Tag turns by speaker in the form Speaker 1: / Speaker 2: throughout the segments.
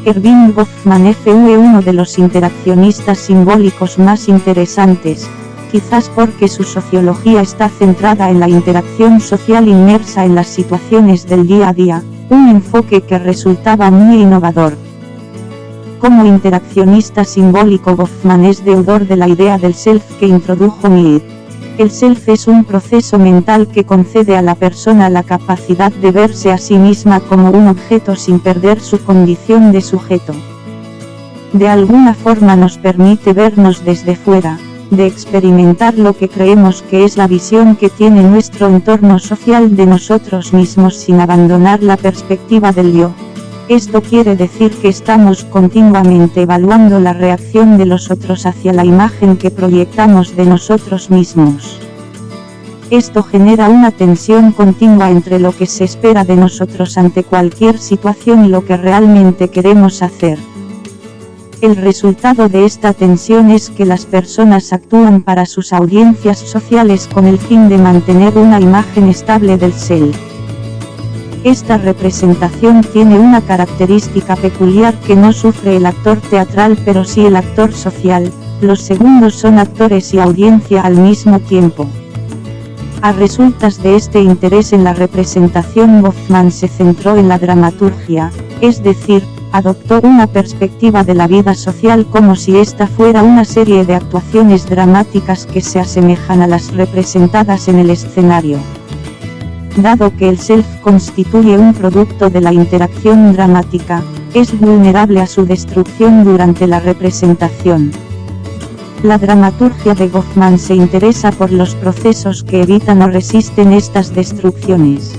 Speaker 1: Erving Goffman fue uno de los interaccionistas simbólicos más interesantes, quizás porque su sociología está centrada en la interacción social inmersa en las situaciones del día a día, un enfoque que resultaba muy innovador. Como interaccionista simbólico, Goffman es deudor de la idea del self que introdujo Mead. El self es un proceso mental que concede a la persona la capacidad de verse a sí misma como un objeto sin perder su condición de sujeto. De alguna forma nos permite vernos desde fuera, de experimentar lo que creemos que es la visión que tiene nuestro entorno social de nosotros mismos sin abandonar la perspectiva del yo. Esto quiere decir que estamos continuamente evaluando la reacción de los otros hacia la imagen que proyectamos de nosotros mismos. Esto genera una tensión continua entre lo que se espera de nosotros ante cualquier situación y lo que realmente queremos hacer. El resultado de esta tensión es que las personas actúan para sus audiencias sociales con el fin de mantener una imagen estable del self. Esta representación tiene una característica peculiar que no sufre el actor teatral pero sí el actor social, los segundos son actores y audiencia al mismo tiempo. A resultas de este interés en la representación, Goffman se centró en la dramaturgia, es decir, adoptó una perspectiva de la vida social como si esta fuera una serie de actuaciones dramáticas que se asemejan a las representadas en el escenario. Dado que el self constituye un producto de la interacción dramática, es vulnerable a su destrucción durante la representación. La dramaturgia de Goffman se interesa por los procesos que evitan o resisten estas destrucciones.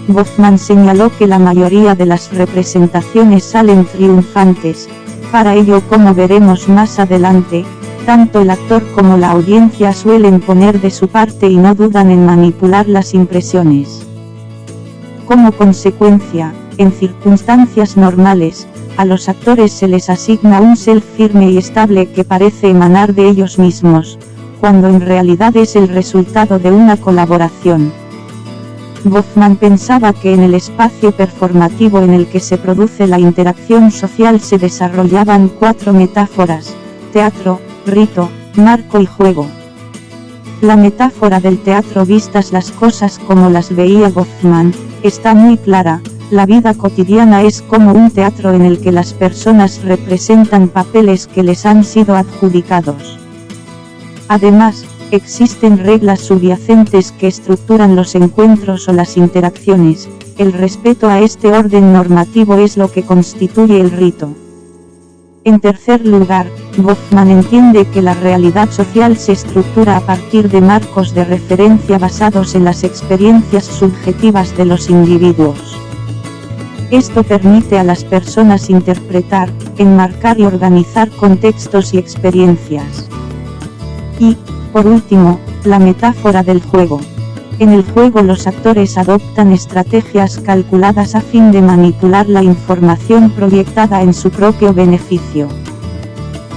Speaker 1: Goffman señaló que la mayoría de las representaciones salen triunfantes. Para ello, como veremos más adelante, tanto el actor como la audiencia suelen poner de su parte y no dudan en manipular las impresiones. Como consecuencia, en circunstancias normales, a los actores se les asigna un self firme y estable que parece emanar de ellos mismos, cuando en realidad es el resultado de una colaboración. Goffman pensaba que en el espacio performativo en el que se produce la interacción social se desarrollaban 4 metáforas: teatro, rito, marco y juego. La metáfora del teatro, vistas las cosas como las veía Goffman, está muy clara. La vida cotidiana es como un teatro en el que las personas representan papeles que les han sido adjudicados. Además, existen reglas subyacentes que estructuran los encuentros o las interacciones. El respeto a este orden normativo es lo que constituye el rito. En tercer lugar, Goffman entiende que la realidad social se estructura a partir de marcos de referencia basados en las experiencias subjetivas de los individuos. Esto permite a las personas interpretar, enmarcar y organizar contextos y experiencias. Y, por último, la metáfora del juego. En el juego los actores adoptan estrategias calculadas a fin de manipular la información proyectada en su propio beneficio.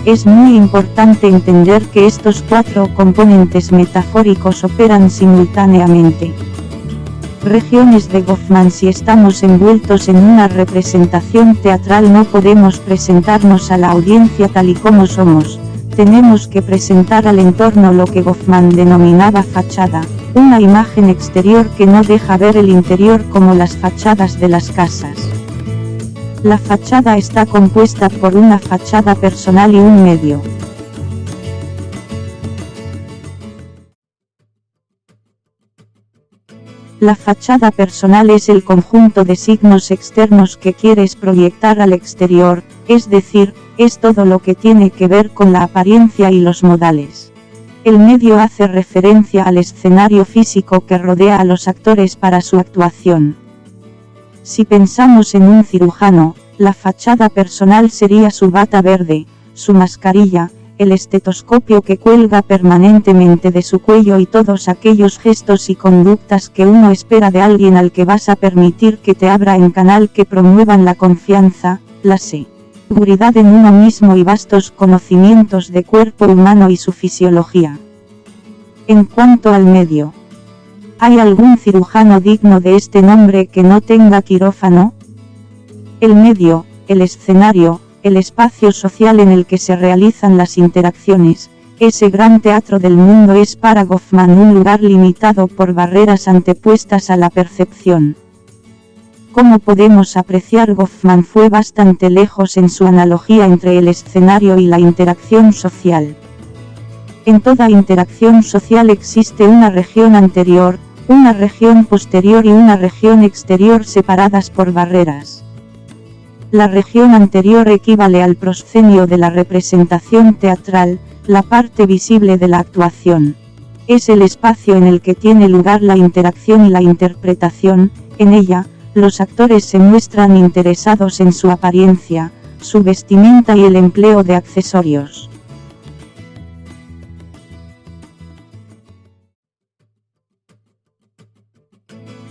Speaker 1: Es muy importante entender que estos 4 componentes metafóricos operan simultáneamente. Regiones de Goffman: si estamos envueltos en una representación teatral no podemos presentarnos a la audiencia tal y como somos, tenemos que presentar al entorno lo que Goffman denominaba fachada, una imagen exterior que no deja ver el interior como las fachadas de las casas. La fachada está compuesta por una fachada personal y un medio. La fachada personal es el conjunto de signos externos que quieres proyectar al exterior, es decir, es todo lo que tiene que ver con la apariencia y los modales. El medio hace referencia al escenario físico que rodea a los actores para su actuación. Si pensamos en un cirujano, la fachada personal sería su bata verde, su mascarilla, el estetoscopio que cuelga permanentemente de su cuello y todos aquellos gestos y conductas que uno espera de alguien al que vas a permitir que te abra en canal que promuevan la confianza, la seguridad en uno mismo y vastos conocimientos de cuerpo humano y su fisiología. En cuanto al medio, ¿Hay algún cirujano digno de este nombre que no tenga quirófano? El medio, el escenario, el espacio social en el que se realizan las interacciones, ese gran teatro del mundo es para Goffman un lugar limitado por barreras antepuestas a la percepción. Como podemos apreciar, Goffman fue bastante lejos en su analogía entre el escenario y la interacción social. En toda interacción social existe una región anterior, una región posterior y una región exterior separadas por barreras. La región anterior equivale al proscenio de la representación teatral, la parte visible de la actuación. Es el espacio en el que tiene lugar la interacción y la interpretación. En ella, los actores se muestran interesados en su apariencia, su vestimenta y el empleo de accesorios.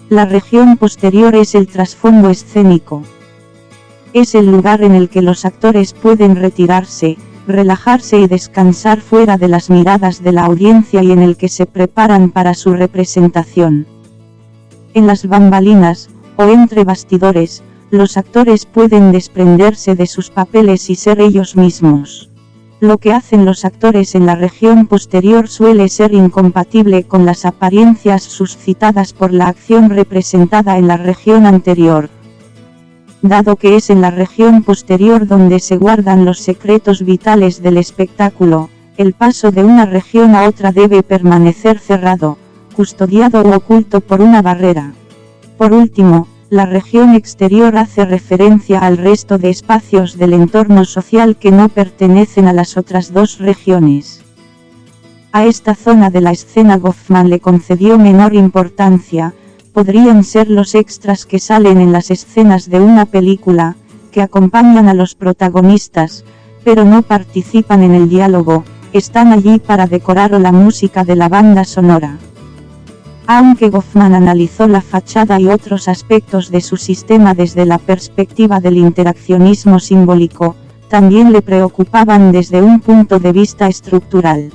Speaker 1: La región posterior es el trasfondo escénico. Es el lugar en el que los actores pueden retirarse, relajarse y descansar fuera de las miradas de la audiencia y en el que se preparan para su representación. En las bambalinas, o entre bastidores, los actores pueden desprenderse de sus papeles y ser ellos mismos. Lo que hacen los actores en la región posterior suele ser incompatible con las apariencias suscitadas por la acción representada en la región anterior. Dado que es en la región posterior donde se guardan los secretos vitales del espectáculo, el paso de una región a otra debe permanecer cerrado, custodiado o oculto por una barrera. Por último, la región exterior hace referencia al resto de espacios del entorno social que no pertenecen a las otras dos regiones. A esta zona de la escena Goffman le concedió menor importancia. Podrían ser los extras que salen en las escenas de una película, que acompañan a los protagonistas, pero no participan en el diálogo, están allí para decorar la música de la banda sonora. Aunque Goffman analizó la fachada y otros aspectos de su sistema desde la perspectiva del interaccionismo simbólico, también le preocupaban desde un punto de vista estructural.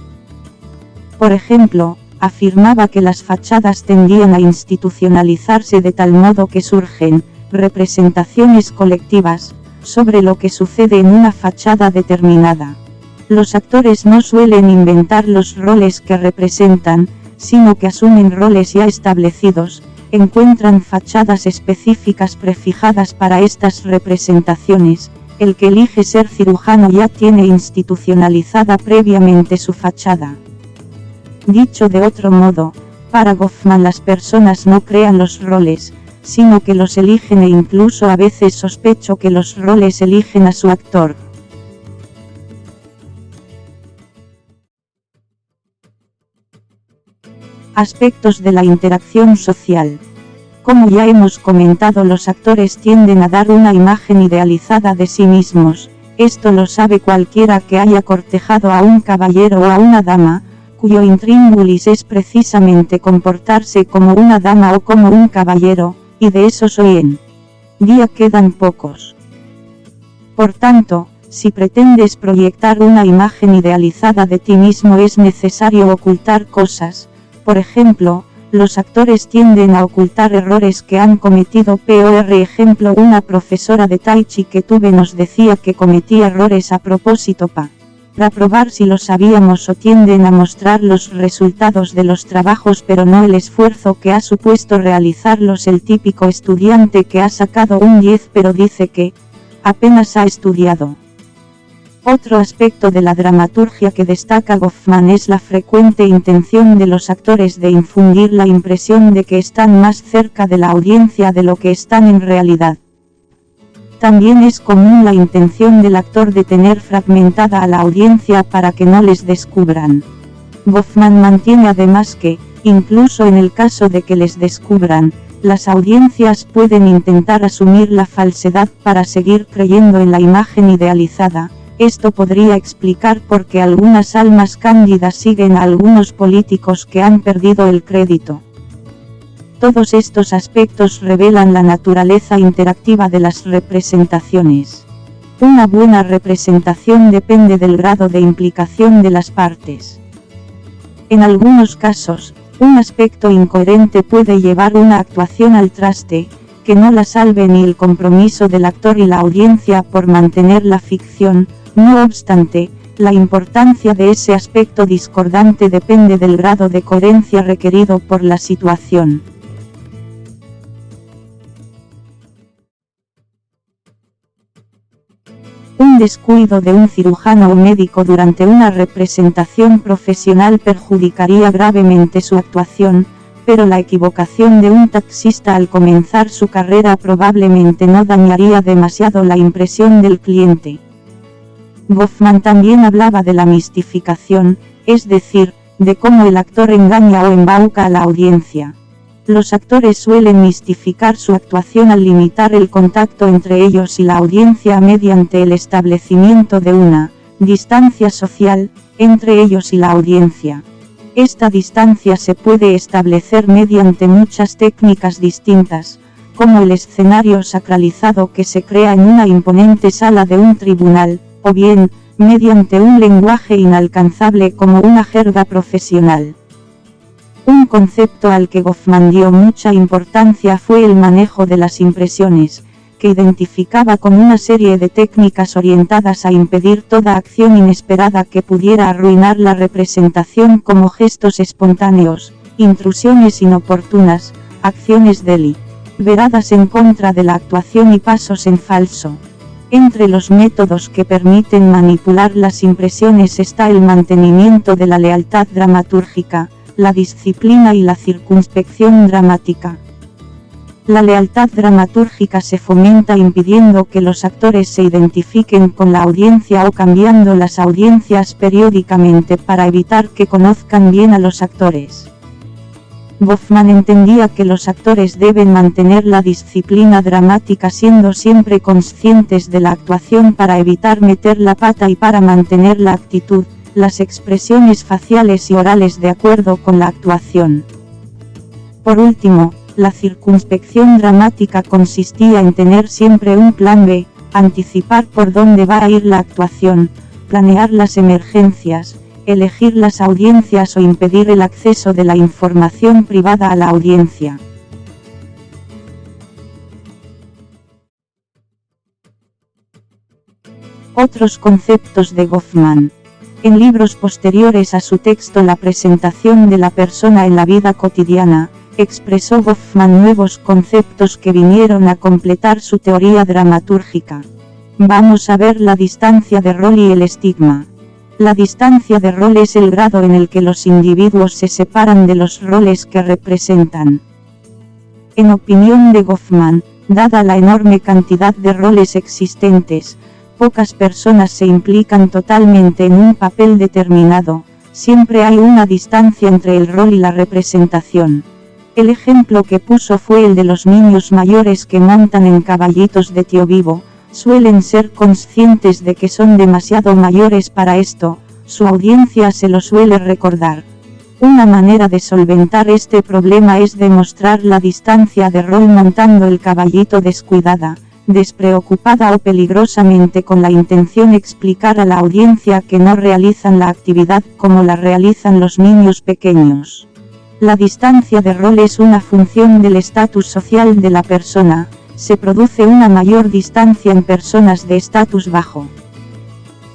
Speaker 1: Por ejemplo, afirmaba que las fachadas tendían a institucionalizarse de tal modo que surgen representaciones colectivas sobre lo que sucede en una fachada determinada. Los actores no suelen inventar los roles que representan, sino que asumen roles ya establecidos, encuentran fachadas específicas prefijadas para estas representaciones. El que elige ser cirujano ya tiene institucionalizada previamente su fachada. Dicho de otro modo, para Goffman las personas no crean los roles, sino que los eligen e incluso a veces sospecho que los roles eligen a su actor. Aspectos de la interacción social. Como ya hemos comentado, los actores tienden a dar una imagen idealizada de sí mismos. Esto lo sabe cualquiera que haya cortejado a un caballero o a una dama, cuyo intríngulis es precisamente comportarse como una dama o como un caballero, y de esos hoy en día quedan pocos. Por tanto, si pretendes proyectar una imagen idealizada de ti mismo es necesario ocultar cosas. Por ejemplo, los actores tienden a ocultar errores que han cometido. Por ejemplo, una profesora de Tai Chi que tuve nos decía que cometía errores a propósito para probar si lo sabíamos, o tienden a mostrar los resultados de los trabajos pero no el esfuerzo que ha supuesto realizarlos. El típico estudiante que ha sacado un 10 pero dice que apenas ha estudiado. Otro aspecto de la dramaturgia que destaca Goffman es la frecuente intención de los actores de infundir la impresión de que están más cerca de la audiencia de lo que están en realidad. También es común la intención del actor de tener fragmentada a la audiencia para que no les descubran. Goffman mantiene además que, incluso en el caso de que les descubran, las audiencias pueden intentar asumir la falsedad para seguir creyendo en la imagen idealizada. Esto podría explicar por qué algunas almas cándidas siguen a algunos políticos que han perdido el crédito. Todos estos aspectos revelan la naturaleza interactiva de las representaciones. Una buena representación depende del grado de implicación de las partes. En algunos casos, Un aspecto incoherente puede llevar una actuación al traste, que no la salve ni el compromiso del actor y la audiencia por mantener la ficción. No obstante, la importancia de ese aspecto discordante depende del grado de coherencia requerido por la situación. Un descuido de un cirujano o médico durante una representación profesional perjudicaría gravemente su actuación, pero la equivocación de un taxista al comenzar su carrera probablemente no dañaría demasiado la impresión del cliente. Goffman también hablaba de la mistificación, es decir, de cómo el actor engaña o embauca a la audiencia. Los actores suelen mistificar su actuación al limitar el contacto entre ellos y la audiencia mediante el establecimiento de una distancia social entre ellos y la audiencia. Esta distancia se puede establecer mediante muchas técnicas distintas, como el escenario sacralizado que se crea en una imponente sala de un tribunal, o bien, mediante un lenguaje inalcanzable como una jerga profesional. Un concepto al que Goffman dio mucha importancia fue el manejo de las impresiones, que identificaba con una serie de técnicas orientadas a impedir toda acción inesperada que pudiera arruinar la representación, como gestos espontáneos, intrusiones inoportunas, acciones deliberadas en contra de la actuación y pasos en falso. Entre los métodos que permiten manipular las impresiones está el mantenimiento de la lealtad dramatúrgica, la disciplina y la circunspección dramática. La lealtad dramatúrgica se fomenta impidiendo que los actores se identifiquen con la audiencia o cambiando las audiencias periódicamente para evitar que conozcan bien a los actores. Goffman entendía que los actores deben mantener la disciplina dramática siendo siempre conscientes de la actuación para evitar meter la pata y para mantener la actitud, las expresiones faciales y orales de acuerdo con la actuación. Por último, la circunspección dramática consistía en tener siempre un plan B, anticipar por dónde va a ir la actuación, planear las emergencias, elegir las audiencias o impedir el acceso de la información privada a la audiencia. Otros conceptos de Goffman. En libros posteriores a su texto La presentación de la persona en la vida cotidiana, expresó Goffman nuevos conceptos que vinieron a completar su teoría dramatúrgica. Vamos a ver la distancia de rol y el estigma. La distancia de rol es el grado en el que los individuos se separan de los roles que representan. En opinión de Goffman, dada la enorme cantidad de roles existentes, pocas personas se implican totalmente en un papel determinado, siempre hay una distancia entre el rol y la representación. El ejemplo que puso fue el de los niños mayores que montan en caballitos de tío vivo, suelen ser conscientes de que son demasiado mayores para esto, su audiencia se lo suele recordar. Una manera de solventar este problema es demostrar la distancia de rol montando el caballito descuidada, despreocupada o peligrosamente con la intención de explicar a la audiencia que no realizan la actividad como la realizan los niños pequeños. La distancia de rol es una función del estatus social de la persona. Se produce una mayor distancia en personas de estatus bajo.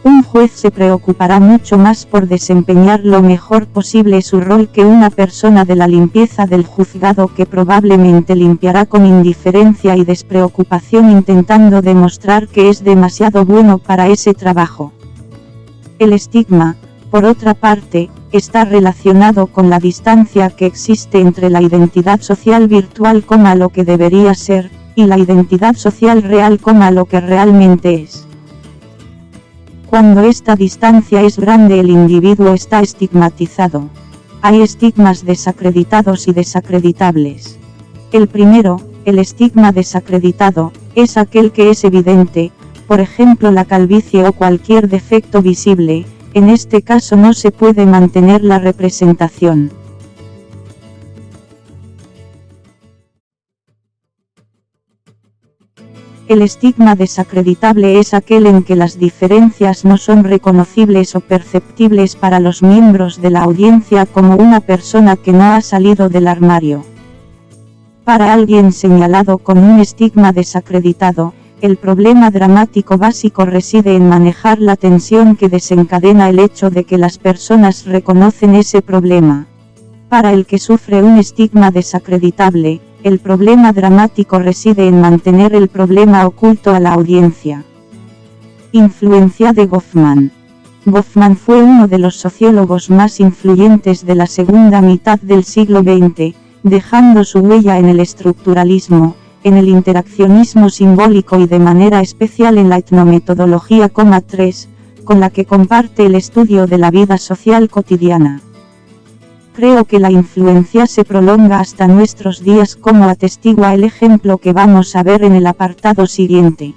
Speaker 1: Un juez se preocupará mucho más por desempeñar lo mejor posible su rol que una persona de la limpieza del juzgado que probablemente limpiará con indiferencia y despreocupación intentando demostrar que es demasiado bueno para ese trabajo. El estigma, por otra parte, está relacionado con la distancia que existe entre la identidad social virtual como lo que debería ser, y la identidad social real como lo que realmente es. Cuando esta distancia es grande el individuo está estigmatizado. Hay estigmas desacreditados y desacreditables. El primero, el estigma desacreditado, es aquel que es evidente, por ejemplo la calvicie o cualquier defecto visible, en este caso no se puede mantener la representación. El estigma desacreditable es aquel en que las diferencias no son reconocibles o perceptibles para los miembros de la audiencia como una persona que no ha salido del armario. Para alguien señalado con un estigma desacreditado, el problema dramático básico reside en manejar la tensión que desencadena el hecho de que las personas reconocen ese problema. Para el que sufre un estigma desacreditable, el problema dramático reside en mantener el problema oculto a la audiencia. Influencia de Goffman. Goffman fue uno de los sociólogos más influyentes de la segunda mitad del siglo XX, dejando su huella en el estructuralismo, en el interaccionismo simbólico y de manera especial en la etnometodología 3, con la que comparte el estudio de la vida social cotidiana. Creo que la influencia se prolonga hasta nuestros días, como atestigua el ejemplo que vamos a ver en el apartado siguiente.